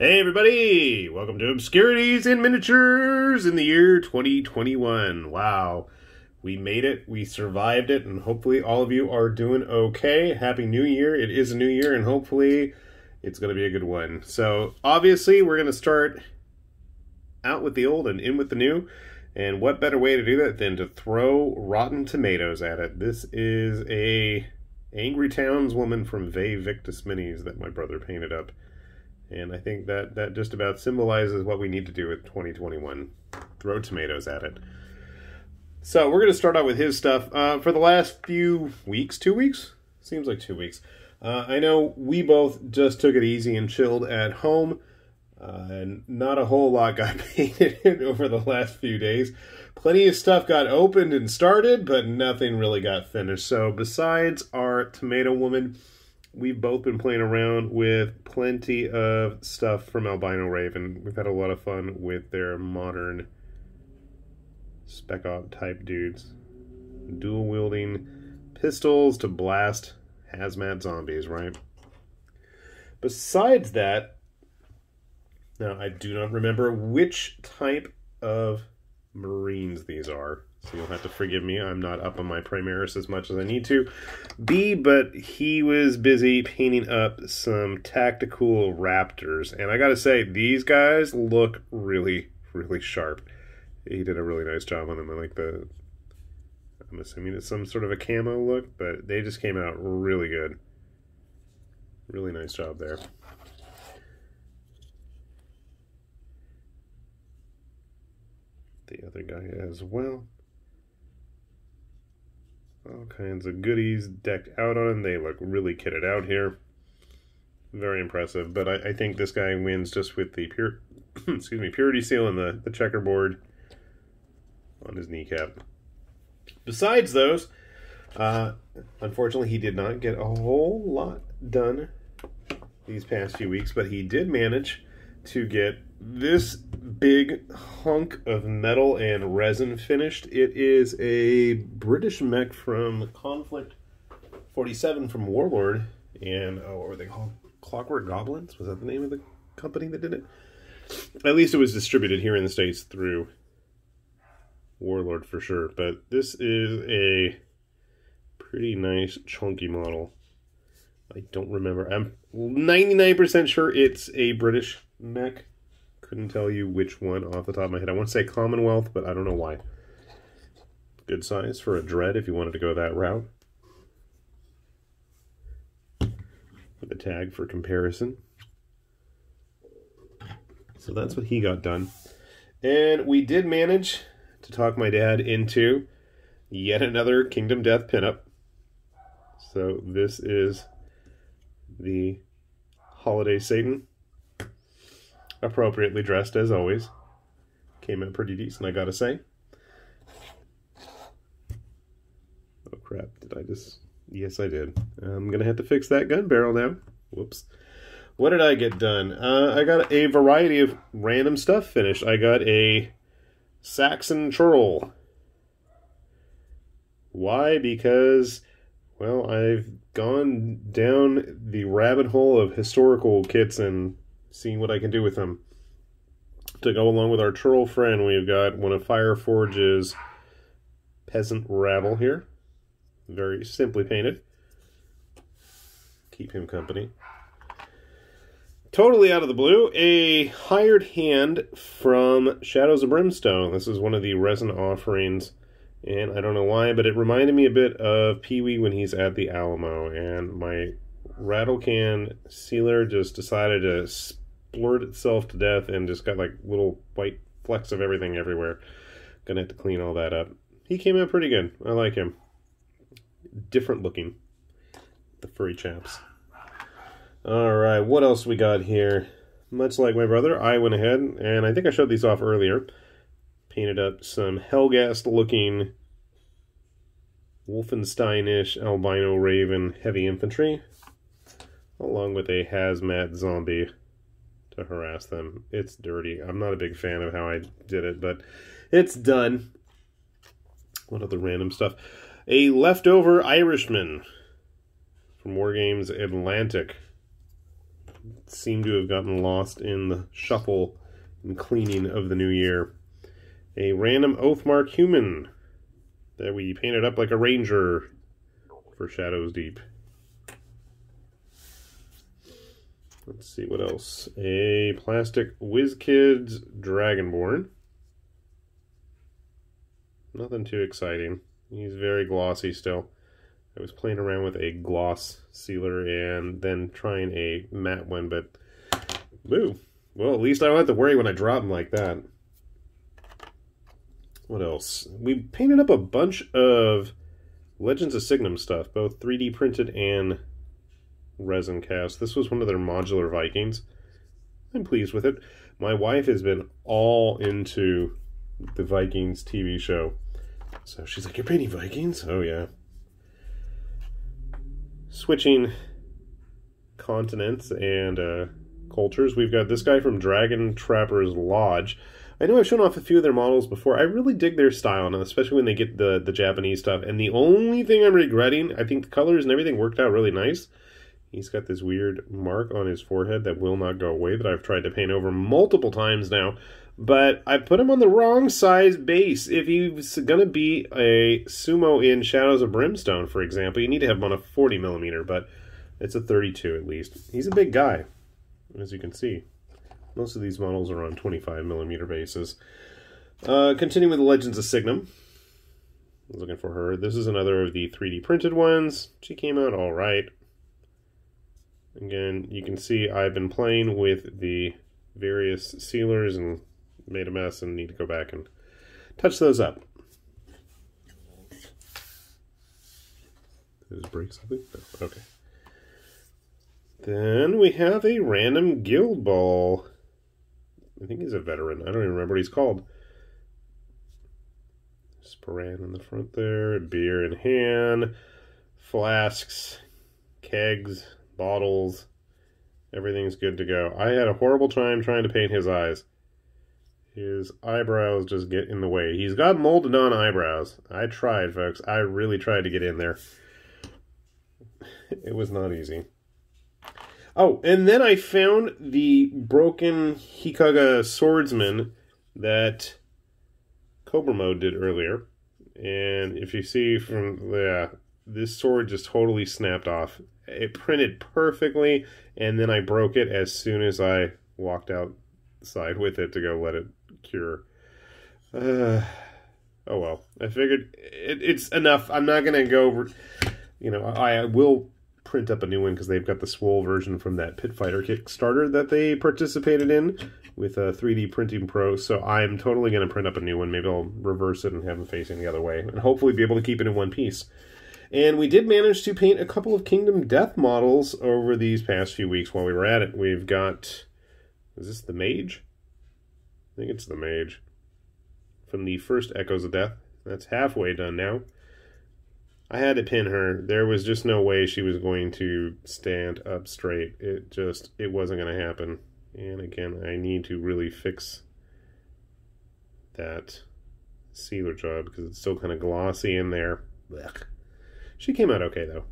Hey everybody! Welcome to Obscurities in Miniatures in the year 2021. Wow. We made it, we survived it, and hopefully all of you are doing okay. Happy New Year. It is a new year, and hopefully it's going to be a good one. So, obviously, we're going to start out with the old and in with the new. And what better way to do that than to throw rotten tomatoes at it? This is a angry townswoman from Ve Victus Minis that my brother painted up. And I think that just about symbolizes what we need to do with 2021. Throw tomatoes at it. So we're going to start out with his stuff. For the last few weeks, 2 weeks? Seems like 2 weeks. I know we both just took it easy and chilled at home. And not a whole lot got painted over the last few days. Plenty of stuff got opened and started, but nothing really got finished. So besides our tomato woman, we've both been playing around with plenty of stuff from Albino Raven. We've had a lot of fun with their modern spec op type dudes. Dual wielding pistols to blast hazmat zombies, right? Besides that, now I do not remember which type of Marines these are. So you'll have to forgive me. I'm not up on my Primaris as much as I need to be, but he was busy painting up some tactical Raptors. And I gotta say, these guys look really, really sharp. He did a really nice job on them. I like I'm assuming it's some sort of a camo look, but they just came out really good. Really nice job there. The other guy as well. All kinds of goodies decked out on them. They look really kitted out here. Very impressive. But I think this guy wins just with the purity seal and the checkerboard on his kneecap. Besides those, unfortunately he did not get a whole lot done these past few weeks, but he did manage to get this big hunk of metal and resin finished. It is a British mech from Conflict 47 from Warlord, and what were they called? Clockwork Goblins? Was that the name of the company that did it? At least it was distributed here in the States through Warlord for sure, but this is a pretty nice chunky model. I don't remember. I'm 99% sure it's a British mech. Couldn't tell you which one off the top of my head. I want to say Commonwealth, but I don't know why. Good size for a Dread if you wanted to go that route. With a tag for comparison. So that's what he got done. And we did manage to talk my dad into yet another Kingdom Death pinup. So this is the Holiday Satan. Appropriately dressed as always. Came out pretty decent, I gotta say. Oh crap, did I just... Yes, I did. I'm gonna have to fix that gun barrel now. Whoops. What did I get done? I got a variety of random stuff finished. I got a Saxon Churl. Why? Because, well, I've gone down the rabbit hole of historical kits and seeing what I can do with them. To go along with our Churl friend, we've got one of Fireforge's Peasant Rabble here. Very simply painted. Keep him company. Totally out of the blue, a hired hand from Shadows of Brimstone. This is one of the resin offerings, and I don't know why, but it reminded me a bit of Pee-wee when he's at the Alamo, and my rattle can sealer just decided to splurt itself to death and just got like little white flecks of everything everywhere. Gonna have to clean all that up. He came out pretty good. I like him. Different looking. The furry chaps. Alright, what else we got here? Much like my brother, I went ahead, and I think I showed these off earlier, painted up some Helghast looking Wolfenstein-ish Albino Raven heavy infantry, along with a hazmat zombie to harass them. It's dirty. I'm not a big fan of how I did it, but it's done. What other random stuff? A leftover Irishman from Wargames Atlantic. seem to have gotten lost in the shuffle and cleaning of the new year. A random oathmark human that we painted up like a ranger for Shadows Deep. Let's see what else. A plastic WizKids Dragonborn. Nothing too exciting. He's very glossy still. I was playing around with a gloss sealer and then trying a matte one, but boo. Well, at least I don't have to worry when I drop them like that. What else? We painted up a bunch of Legends of Signum stuff, both 3D printed and resin cast. This was one of their modular Vikings. I'm pleased with it. My wife has been all into the Vikings TV show. So she's like, "You're painting Vikings?" Oh, yeah. Switching continents and cultures, we've got this guy from Dragon Trapper's Lodge. I know I've shown off a few of their models before. I really dig their style, and especially when they get the Japanese stuff. And the only thing I'm regretting, I think the colors and everything worked out really nice. He's got this weird mark on his forehead that will not go away that I've tried to paint over multiple times now. But I put him on the wrong size base. If he's going to be a Sumo in Shadows of Brimstone, for example, you need to have him on a 40mm, but it's a 32 at least. He's a big guy, as you can see. Most of these models are on 25mm bases. Continuing with the Legends of Signum. I was looking for her. This is another of the 3D printed ones. She came out all right. Again, you can see I've been playing with the various sealers and made a mess and need to go back and touch those up. Did it break something? No. Okay. Then we have a random guild ball. I think he's a veteran. I don't even remember what he's called. Sporan in the front there. Beer in hand. Flasks. Kegs. Bottles. Everything's good to go. I had a horrible time trying to paint his eyes. His eyebrows just get in the way. He's got molded on eyebrows. I tried, folks. I really tried to get in there. It was not easy. Oh, and then I found the broken Hikaga swordsman that Cobra Mode did earlier. And if you see from this sword just totally snapped off. It printed perfectly, and then I broke it as soon as I walked outside with it to go let it cure. Oh well. I figured it's enough. I'm not going to go over... You know, I will print up a new one because they've got the Swole version from that Pit Fighter Kickstarter that they participated in with 3D Printing Pro. So I'm totally going to print up a new one. Maybe I'll reverse it and have them facing the other way. And hopefully be able to keep it in one piece. And we did manage to paint a couple of Kingdom Death models over these past few weeks while we were at it. We've got... Is this the mage? I think it's the mage. From the first Echoes of Death. That's halfway done now. I had to pin her. There was just no way she was going to stand up straight. It wasn't going to happen. And again, I need to really fix that sealer job because it's still kind of glossy in there. Blech. She came out okay, though.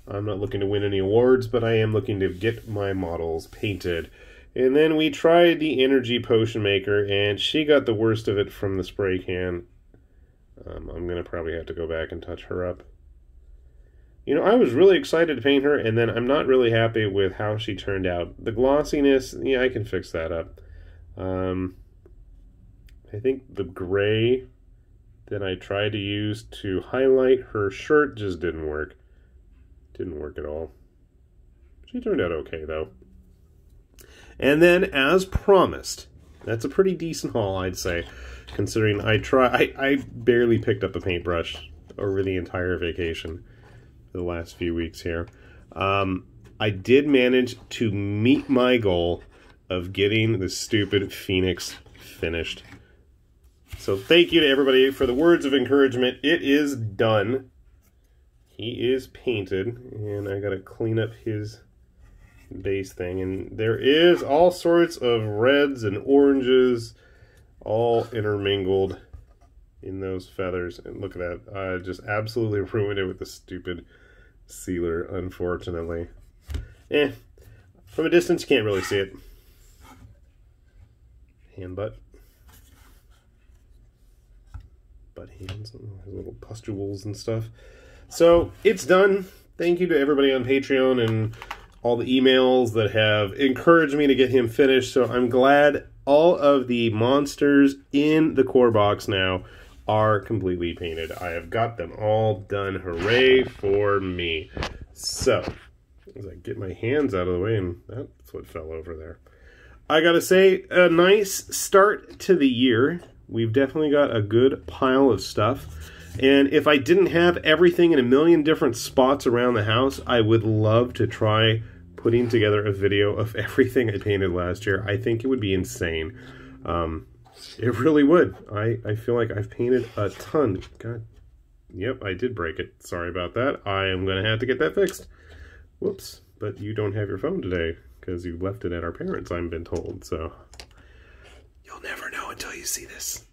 I'm not looking to win any awards, but I am looking to get my models painted. And then we tried the Energy Potion Maker, and she got the worst of it from the spray can. I'm going to probably have to go back and touch her up. You know, I was really excited to paint her, and then I'm not really happy with how she turned out. The glossiness, yeah, I can fix that up. I think the gray that I tried to use to highlight her shirt just didn't work. Didn't work at all. She turned out okay, though. And then, as promised, that's a pretty decent haul, I'd say, considering I barely picked up a paintbrush over the entire vacation for the last few weeks here. I did manage to meet my goal of getting the stupid Phoenix finished. So thank you to everybody for the words of encouragement. It is done. He is painted, and I gotta clean up his base thing. And there is all sorts of reds and oranges all intermingled in those feathers. And look at that. I just absolutely ruined it with the stupid sealer, unfortunately. From a distance, you can't really see it. Hand butt. Butt hands, little pustules and stuff. So, it's done. Thank you to everybody on Patreon and all the emails that have encouraged me to get him finished. So I'm glad all of the monsters in the core box now are completely painted. I have got them all done. Hooray for me. So, as I get my hands out of the way, and that's what fell over there. I gotta say, a nice start to the year. We've definitely got a good pile of stuff. And if I didn't have everything in a million different spots around the house, I would love to try putting together a video of everything I painted last year. I think it would be insane. It really would. I feel like I've painted a ton. God, yep, I did break it. Sorry about that. I am going to have to get that fixed. Whoops, but you don't have your phone today because you left it at our parents', I've been told. So you'll never know until you see this.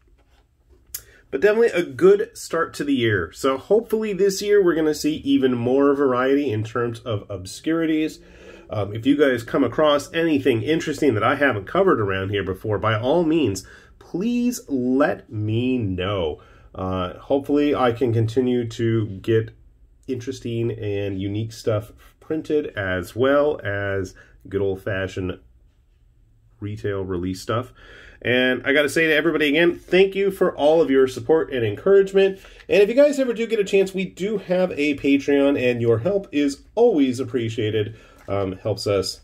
But definitely a good start to the year. So hopefully this year we're going to see even more variety in terms of obscurities. If you guys come across anything interesting that I haven't covered around here before, by all means, please let me know. Hopefully I can continue to get interesting and unique stuff printed, as well as good old-fashioned retail release stuff. And I got to say to everybody again, thank you for all of your support and encouragement. And if you guys ever do get a chance, we do have a Patreon, and your help is always appreciated. Helps us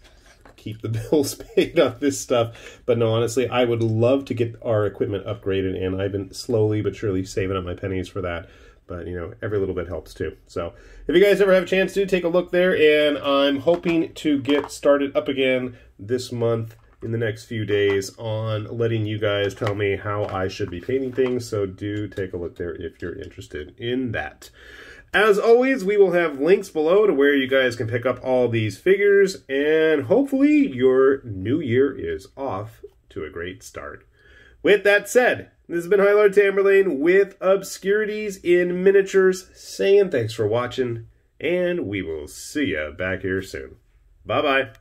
keep the bills paid on this stuff. But no, honestly, I would love to get our equipment upgraded, and I've been slowly but surely saving up my pennies for that. But, you know, every little bit helps too. So if you guys ever have a chance to, take a look there. And I'm hoping to get started up again this month, in the next few days, on letting you guys tell me how I should be painting things. So do take a look there if you're interested in that. As always, we will have links below to where you guys can pick up all these figures, and hopefully your new year is off to a great start. With that said, this has been High Lord Tamberlane with Obscurities in Miniatures, saying thanks for watching, and we will see ya back here soon. Bye-bye.